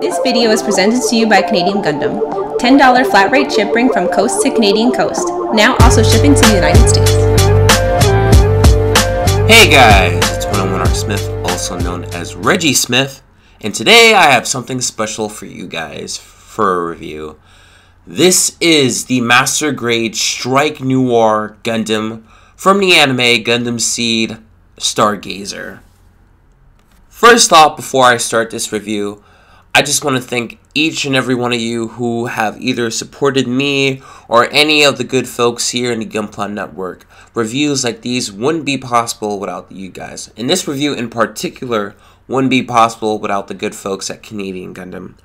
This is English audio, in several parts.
This video is presented to you by Canadian Gundam. $10 flat rate shipping from coast to Canadian coast. Now also shipping to the United States. Hey guys, it's 101 Smith, also known as Reggie Smith, and today I have something special for you guys for a review. This is the Master Grade Strike Noir Gundam from the anime Gundam Seed STARGAZER. First off, before I start this review, I just want to thank each and every one of you who have either supported me or any of the good folks here in the Gunpla Network. Reviews like these wouldn't be possible without you guys. And this review in particular wouldn't be possible without the good folks at Canadian Gundam.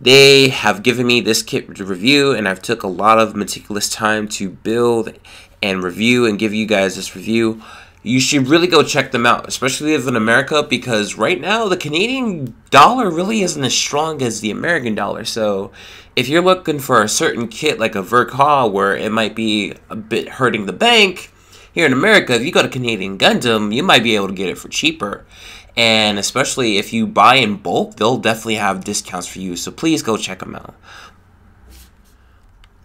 They have given me this kit to review, and I've took a lot of meticulous time to build and review and give you guys this review. You should really go check them out, especially if in America, because right now the Canadian dollar really isn't as strong as the American dollar. So if you're looking for a certain kit like a Verka where it might be a bit hurting the bank, here in America, if you go to Canadian Gundam, you might be able to get it for cheaper. And especially if you buy in bulk, they'll definitely have discounts for you. So please go check them out.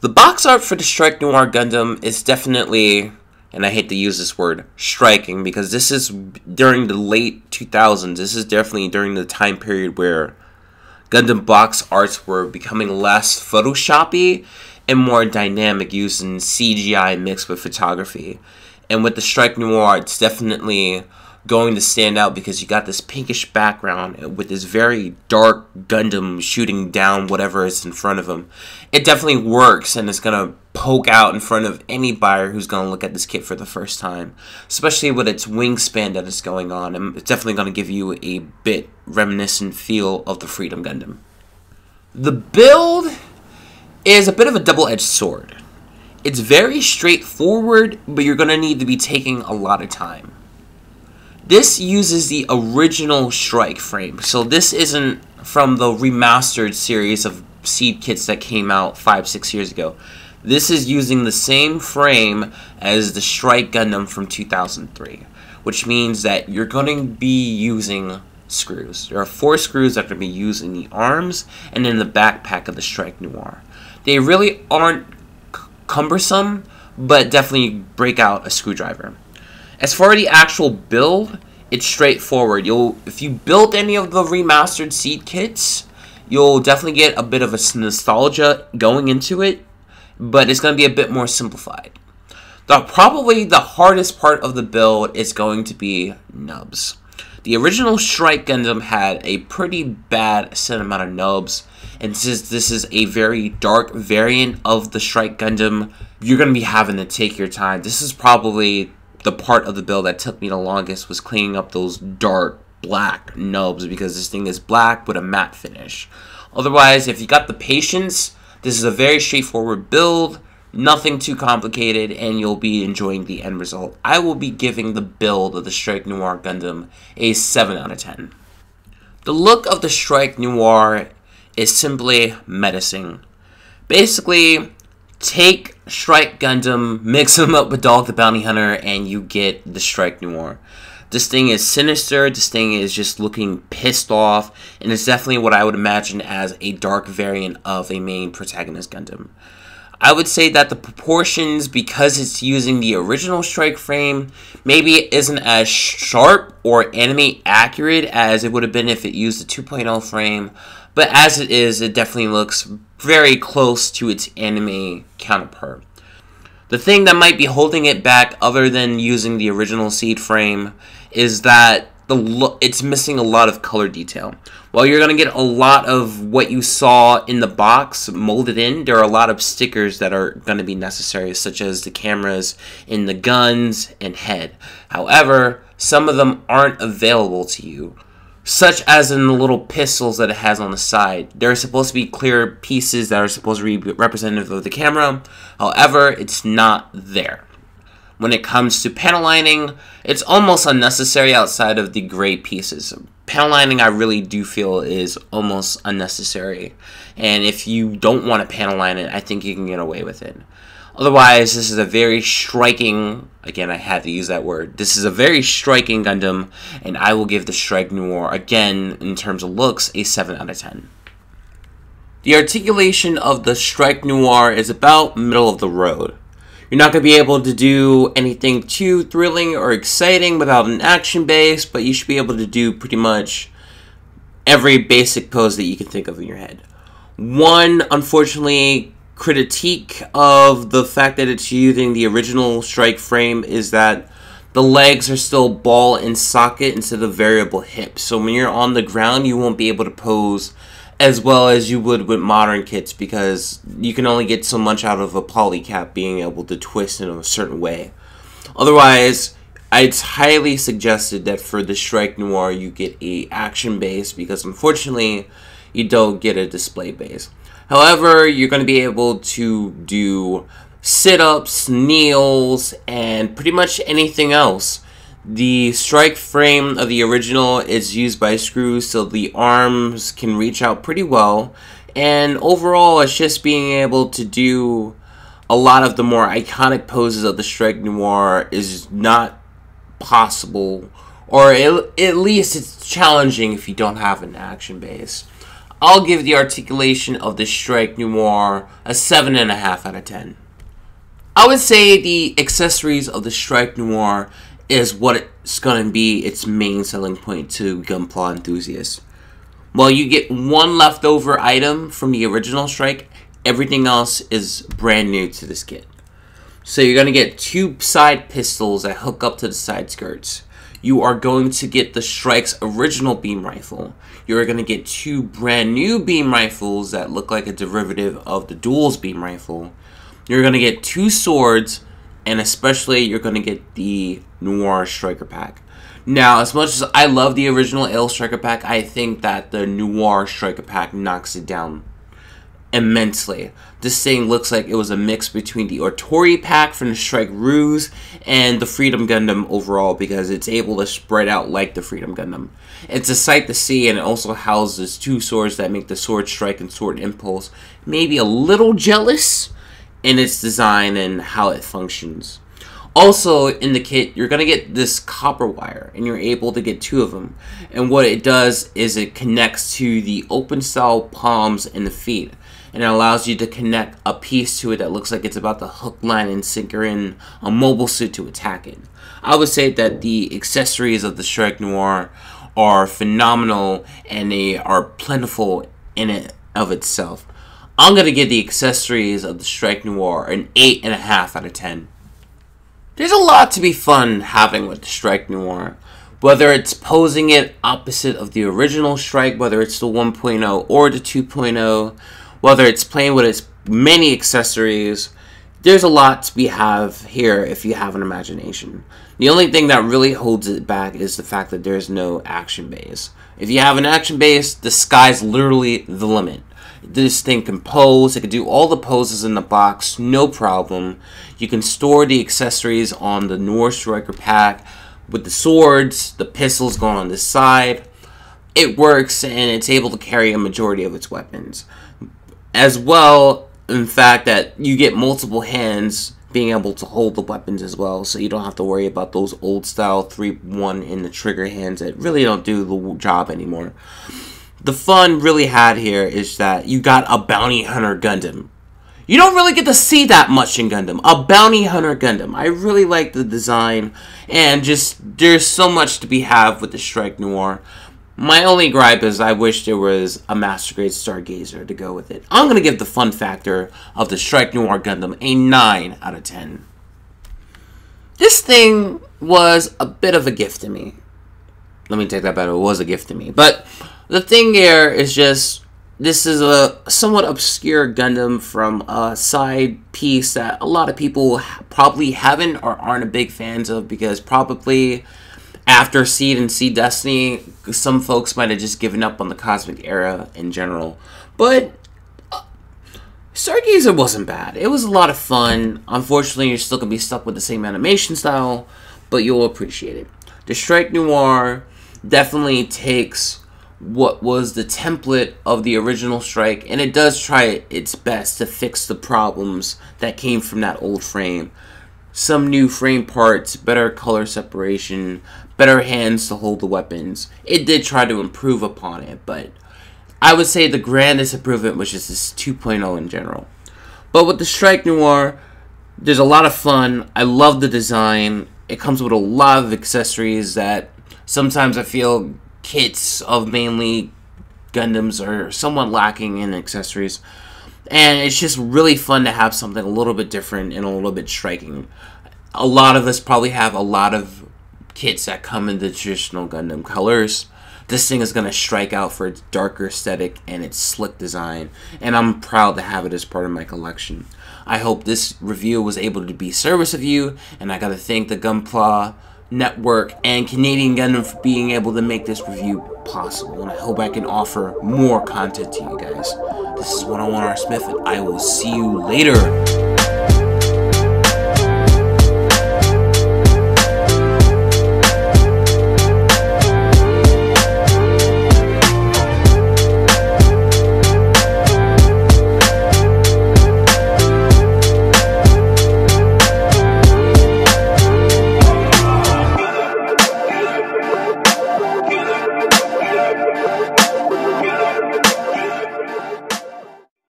The box art for the Strike Noir Gundam is definitely, and I hate to use this word, striking, because this is during the late 2000s. This is definitely during the time period where Gundam box arts were becoming less photoshoppy and more dynamic, using CGI mixed with photography. And with the Strike Noir, it's definitely going to stand out because you got this pinkish background with this very dark Gundam shooting down whatever is in front of him. It definitely works, and it's going to poke out in front of any buyer who's going to look at this kit for the first time, especially with its wingspan that is going on, and it's definitely going to give you a bit reminiscent feel of the Freedom Gundam. The build is a bit of a double-edged sword. It's very straightforward, but you're going to need to be taking a lot of time. This uses the original Strike frame, so this isn't from the remastered series of Seed kits that came out 5-6 years ago. This is using the same frame as the Strike Gundam from 2003, which means that you're going to be using screws. There are 4 screws that are going to be used in the arms and in the backpack of the Strike Noir. They really aren't cumbersome, but definitely break out a screwdriver. As far as the actual build, it's straightforward. If you build any of the remastered Seed kits, you'll definitely get a bit of a nostalgia going into it, but it's going to be a bit more simplified. Probably the hardest part of the build is going to be nubs. The original Strike Gundam had a pretty bad set amount of nubs, and since this is a very dark variant of the Strike Gundam, you're going to be having to take your time. This is probably the part of the build that took me the longest, was cleaning up those dark black nubs, because this thing is black with a matte finish. Otherwise, if you got the patience, this is a very straightforward build, nothing too complicated, and you'll be enjoying the end result. I will be giving the build of the Strike Noir Gundam a 7 out of 10. The look of the Strike Noir is simply menacing. Basically, take Strike Gundam, mix them up with Dog the Bounty Hunter, and you get the Strike Noir. This thing is sinister, this thing is just looking pissed off, and it's definitely what I would imagine as a dark variant of a main protagonist Gundam. I would say that the proportions, because it's using the original Strike frame, maybe it isn't as sharp or anime accurate as it would have been if it used the 2.0 frame, but as it is, it definitely looks very close to its anime counterpart. The thing that might be holding it back, other than using the original Seed frame, is that it's missing a lot of color detail. While you're going to get a lot of what you saw in the box molded in, there are a lot of stickers that are going to be necessary, such as the cameras in the guns and head. However, some of them aren't available to you, such as in the little pistols that it has on the side. There are supposed to be clear pieces that are supposed to be representative of the camera. However, it's not there. When it comes to panel lining, it's almost unnecessary outside of the gray pieces. Panel lining, I really do feel, is almost unnecessary. And if you don't want to panel line it, I think you can get away with it. Otherwise, this is a very striking, again, I had to use that word, this is a very striking Gundam, and I will give the Strike Noir, again, in terms of looks, a 7 out of 10. The articulation of the Strike Noir is about middle of the road. You're not going to be able to do anything too thrilling or exciting without an action base, but you should be able to do pretty much every basic pose that you can think of in your head. One, unfortunately, critique of the fact that it's using the original strike frame is that the legs are still ball and socket instead of variable hips. So when you're on the ground, you won't be able to pose as well as you would with modern kits, because you can only get so much out of a polycap being able to twist in a certain way. Otherwise, it's highly suggested that for the Strike Noir you get a action base, because unfortunately you don't get a display base. However, you're going to be able to do sit-ups, kneels, and pretty much anything else. The strike frame of the original is used by screws, so the arms can reach out pretty well, and overall it's just being able to do a lot of the more iconic poses of the Strike Noir is not possible, or at least it's challenging if you don't have an action base. I'll give the articulation of the Strike Noir a 7.5 out of 10. I would say the accessories of the Strike Noir is what it's going to be its main selling point to Gunpla enthusiasts. While you get one leftover item from the original Strike, everything else is brand new to this kit. So you're going to get 2 side pistols that hook up to the side skirts. You are going to get the Strike's original beam rifle. You're going to get 2 brand new beam rifles that look like a derivative of the Duel's beam rifle. You're going to get 2 swords, and especially you're going to get the Noir Striker Pack. Now, as much as I love the original Ale Striker Pack, I think that the Noir Striker Pack knocks it down immensely. This thing looks like it was a mix between the Articulation pack from the Strike Ruse and the Freedom Gundam overall, because it's able to spread out like the Freedom Gundam. It's a sight to see, and it also houses 2 swords that make the Sword Strike and Sword Impulse maybe a little jealous in its design and how it functions. Also in the kit, you're going to get this copper wire, and you're able to get 2 of them. And what it does is it connects to the open style palms and the feet, and it allows you to connect a piece to it that looks like it's about to hook, line, and sinker in a mobile suit to attack it. I would say that the accessories of the Strike Noir are phenomenal, and they are plentiful in it of itself. I'm going to give the accessories of the Strike Noir an 8.5 out of 10. There's a lot to be fun having with the Strike Noir. Whether it's posing it opposite of the original Strike, whether it's the 1.0 or the 2.0, whether it's playing with its many accessories, there's a lot to be have here if you have an imagination. The only thing that really holds it back is the fact that there's no action base. If you have an action base, the sky's literally the limit. This thing can pose, it can do all the poses in the box, no problem. You can store the accessories on the Noir Striker Pack with the swords, the pistols going on this side. It works, and it's able to carry a majority of its weapons. As well, in fact, that you get multiple hands being able to hold the weapons as well, so you don't have to worry about those old style 3-1 in the trigger hands that really don't do the job anymore. The fun really had here is that you got a bounty hunter Gundam. You don't really get to see that much in Gundam. A bounty hunter Gundam. I really like the design, and just there's so much to be had with the Strike Noir. My only gripe is I wish there was a Master Grade Stargazer to go with it. I'm going to give the fun factor of the Strike Noir Gundam a 9 out of 10. This thing was a bit of a gift to me. Let me take that back. It was a gift to me. But the thing here is just, this is a somewhat obscure Gundam from a side piece that a lot of people probably haven't or aren't a big fans of, because probably after Seed and Seed Destiny, some folks might have just given up on the Cosmic Era in general. But STARGAZER wasn't bad. It was a lot of fun. Unfortunately, you're still going to be stuck with the same animation style, but you'll appreciate it. The Strike Noir definitely takes what was the template of the original Strike, and it does try its best to fix the problems that came from that old frame. Some new frame parts, better color separation, better hands to hold the weapons. It did try to improve upon it, but I would say the grandest improvement was just this 2.0 in general. But with the Strike Noir, there's a lot of fun. I love the design. It comes with a lot of accessories that sometimes I feel kits of mainly Gundams are somewhat lacking in accessories. And it's just really fun to have something a little bit different and a little bit striking. A lot of us probably have a lot of kits that come in the traditional Gundam colors. This thing is going to strike out for its darker aesthetic and its slick design, and I'm proud to have it as part of my collection. I hope this review was able to be service of you, and I got to thank the Gunpla Network and Canadian Gundam for being able to make this review possible, and I hope I can offer more content to you guys. This is 101 R. Smith, and I will see you later.